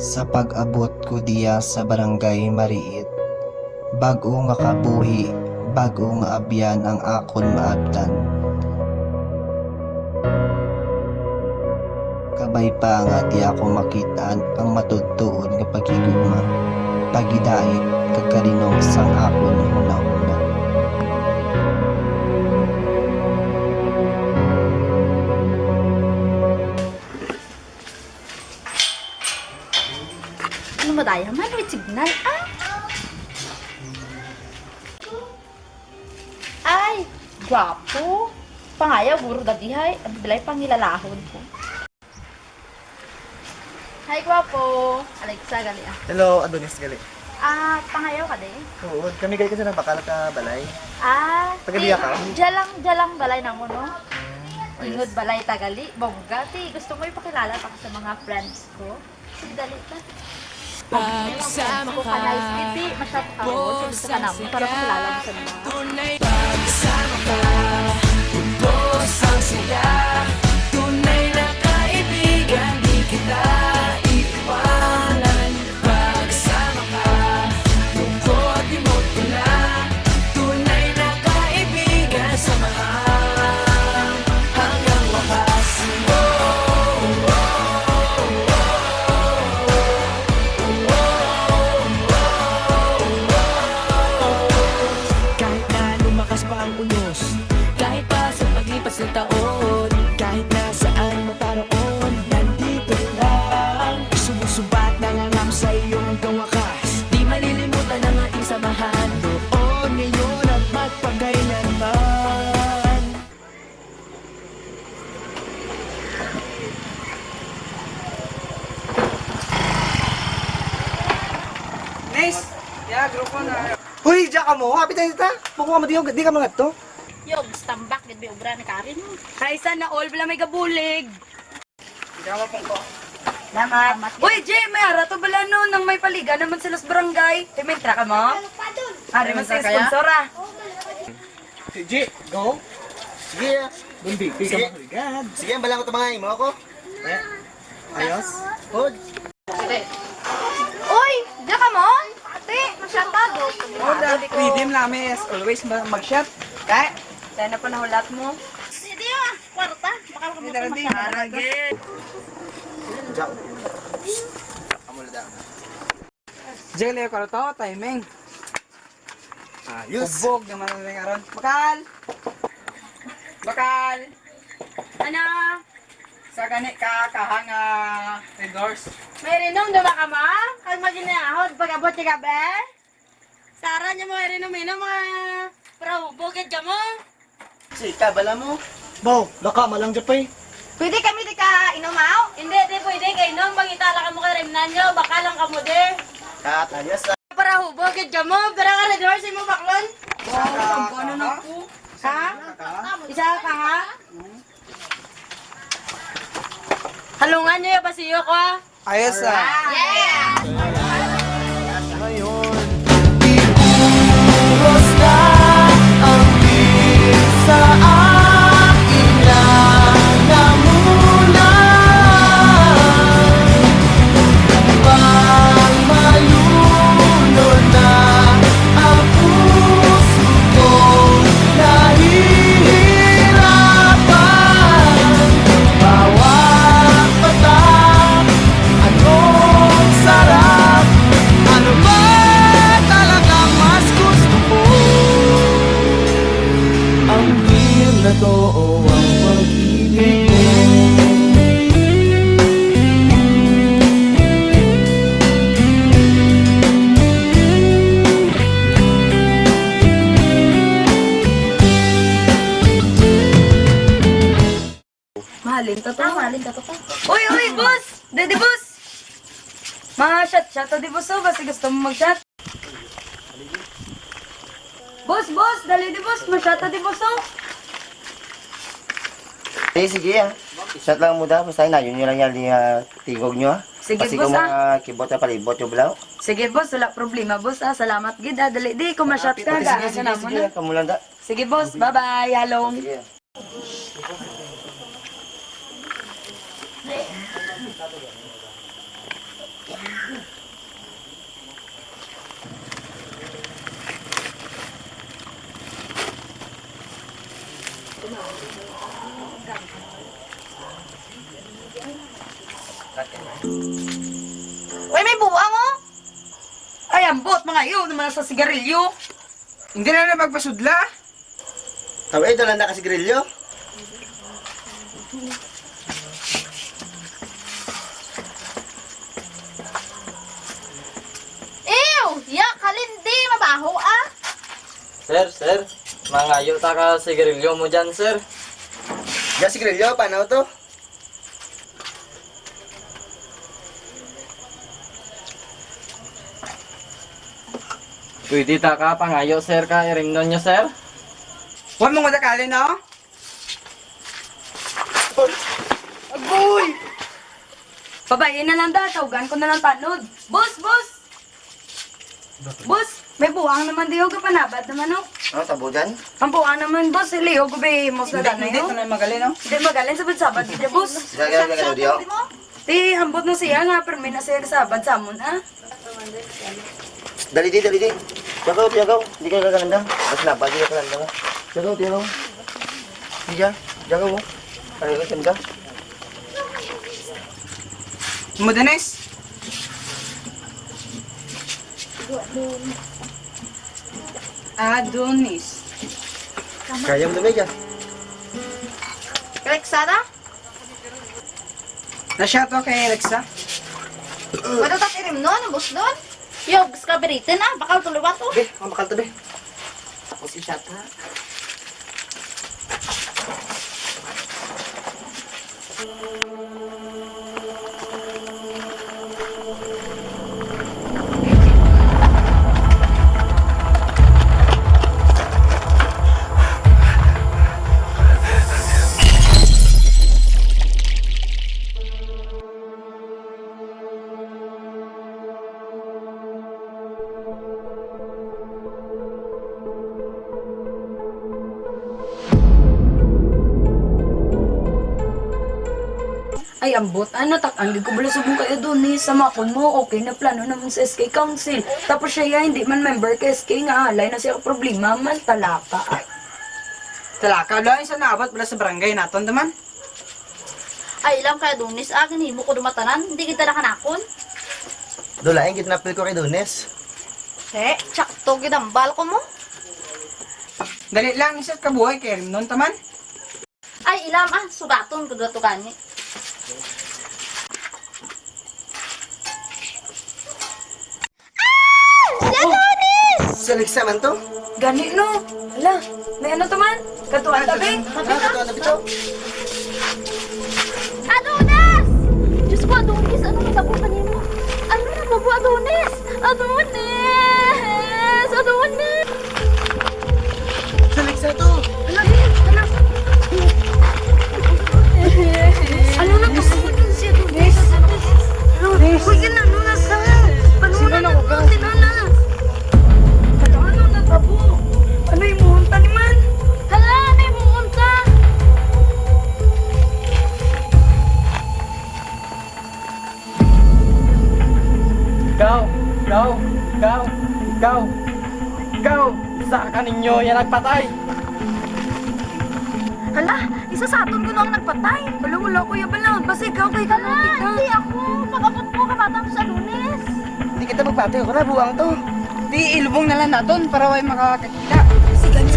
Sa pag-abot ko diya sa barangay Mariit, bag-o nga kabuhi, bag-o nga abyan ang akon maabtan. Kabay pa nga di ako makitaan ang matudtuon nga pagigugma, pagidait kagkalinong sang akon huna-huna. Ano ba tayo? May signal. Ay, gwapo. Pangayaw, guro dadihay. Ang bilay pang nilalahon ko. Hi, gwapo. Alexa, gali ah. Hello, Adonis gali. Pangayaw ka din? Oo, kami gali kasi na bakal ka balay. Tagaliya ka? Jalang balay na mo, no? Ingod balay tagali. Bongga, ti. Gusto mo ipakilala pa sa mga friends ko? Dali ka. Pagsama Ako ka nice titi, masyado ka mo. Gusto ka namin para makilala mo sa mga. tunay pagsama ka, ubos ang saya. Tunay na kaibigan, di kita iiwanan. Pagsama ka, lungkot di mo tula. Tunay na kaibigan, samahan hanggang wakas. Kahit na lumakas pa ang unos, kahit pa sa paglipas ng taon, kahit na saan maparoon, nandito lang. Sumusubat nangangam sa iyo hanggang wakas. Di malilimutan ang ating samahan, noon, ngayon at magpagkailanman. Nice! Yeah, grupo na. Hoy, diyan ka mo. Happy tayo ta. Pukuha mo di ka mga to. Yo, stambak, gid obra ni Karin mo. Ay, sana all wala may gabulig. Hindi ka mapungko. Salamat. Uy, Jay, may ara to bala no nang may paliga naman sila sa barangay. Pimentra ka mo? Ari man sa sponsor ah. Sige, go. Sige. Bundi, piga mo. God. Sige, balang ko mga imo ako. Ayos. Good. Uy, diyan ka mo? Ate, masyatado. Redeem namin is always mag-shot. Kaya, Dahil na pa nahulat mo. Hindi kwarta. Baka ka mo hindi Arage. Diyan. Amul da. Jelly ko to, timing. Ayos. Ubog naman na karon. Bakal! Bakal! Ano? Sa gani ka kahanga endorse. May rinom na ba ka ma? Kag maginahod pag-abot ka gabi? Sara niya mo may rinom mga prahubog ka mo. Sika, bala mo. Bo, laka malang japay. Pwede kami di ka inumaw? Hindi, di pwede kay inom. Mangitala ka mo kay Remnan nyo. Baka lang ka mo di. Kat, ayos na. Para hubog ka mo. Pero ka redor mo baklon. Ano na po? Ha? Isa ka ha? Halungan nyo yung pasiyo ko ha? Ayos ah. Yeah! Ngayon. Iuros na ang bilis sa akin na namunan. Pag malunod na ang puso kong nahihirapan. Bawat patak, anong sarap. Ano ba talagang mas gusto mo? Ang real na to o ang pag-ibig mo? Mahalin ka to. Uy, boss! Daddy boss! Mga shot to di boss oh. Basta gusto mo mag-shot. Boss! Dali di boss! Ma-shot to di boss oh. Sige ah. Shot lang muda. Basta na yun lang yan tigog nyo ah. Sige, Kasi boss, kung mga kibot na palibot yung bulaw. Sige boss, wala problema boss ah. Salamat gid ah. Dali di ko ma-shot ka. Sige, Gaan ka na mo na. kamulan da. Sige boss, bye-bye. Halong. Sige. Uy, may buwang oh! Ay, ambot, mga iyo naman sa sigarilyo. Hindi na magpasudla. Tawid, wala na kasi grilyo. Ew! Yak! Kalindi! Mabaho ah! Sir, mangayo ta ka sigarilyo mo dyan, sir. Diyan si grilyo, paano to? Pwede ta ka, pangayo, sir, ka iringnon nyo, sir. Huwag mong madakali, no? Agoy! Babayin na lang da, tawagan ko na lang tanod. Boss, boss! Boss, may buwang naman di ka panabad naman oh. Ano, tabo dyan? Ang buwang naman, boss, iliyo ko ba mos na Hindi, danay ito oh. na magaling, no? Hindi magaling sabad-sabad di boss. Gagawin diyo. Di, hambot na siya nga, pero may nasiya sabad sa amon ah. Dali di. Jagaw. Hindi ka gaganda. Mas nabal, di ka gaganda. Jagaw. Hindi dyan. Jagaw mo. Ano ka ganda? Mudanes. Adonis. Kaya mo dyan. Rexada? Na-shot ko kay Rexa. Wala ta tirim no? Ano boss doon? Yo, gusto ka beritin ah. Bakal tuloy ba to? Be, mamakal to be. Tapos i-shot ha. Ay, ambot, ano, ang ko bala subong kayo doon eh, sa makon mo, okay na plano naman sa SK Council. Tapos siya hindi man member ka SK nga, alay na siya problema man, talaka. Talaka lang sa naabot pala sa barangay naton naman. Ay, ilang kaya dunis akin. Himo ko dumatanan. Hindi kita nakanakon. Dulain, gitnapil ko kay Dunes. Tsakto gidambal ko mo. Dali lang isat kabuhay kay Rimnon taman. Ay, ilam ah. Sugaton ko dato kani. Sa Lexa man to? Gani no, ala, may ano to man? Katuan tabi? Ano ka to? Bito? Adonis! Diyos ko, Adonis! Ano natapunan niyo? Ano natapo, Adonis? Adonis! Adonis! Sa Lexa to? Ano na to? Si Adonis? Uy, ka na, ano na sa? Panunan na ko, sila na. Ano na tabo? Ano yung muhunta ni man? Hala, ano yung mumunta? Ikaw, isa ka ninyo yan nagpatay. Hala, isa sa aton ko na ang nagpatay. Wala ko yung balaod. Basta ikaw kay kaluti ka. Hindi ako. Pagkapot mo, kabatang sa Adonis. Hindi kita magpatay. Ako na, buwang to. Di ilubong na lang naton para way makakakita. Sige na.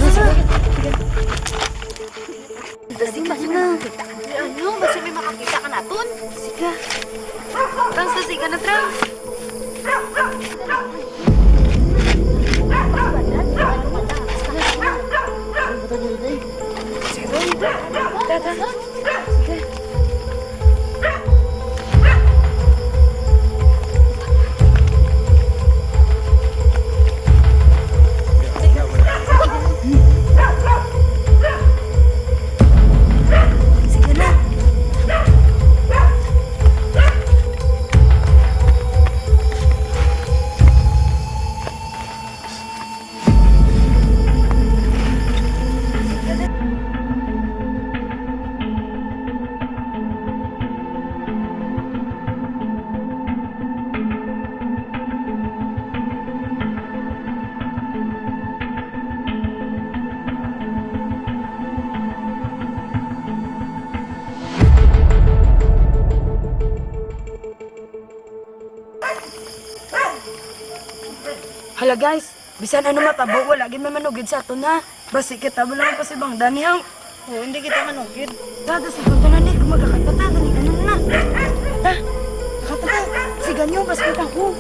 Sige na. Ano? Basta may makakita ka naton. Sige. Trans na sige na, Trans. Sige na. Hala guys, bisan ano matabo, wala gid may manugid sa aton ha. Basi kita lang pa si Bang Daniel. Oo, hindi kita manugid. Tada si Bang Daniel, magkakatata, dali ka na. Ha? Kakatata, si ganyo, bas kita ko.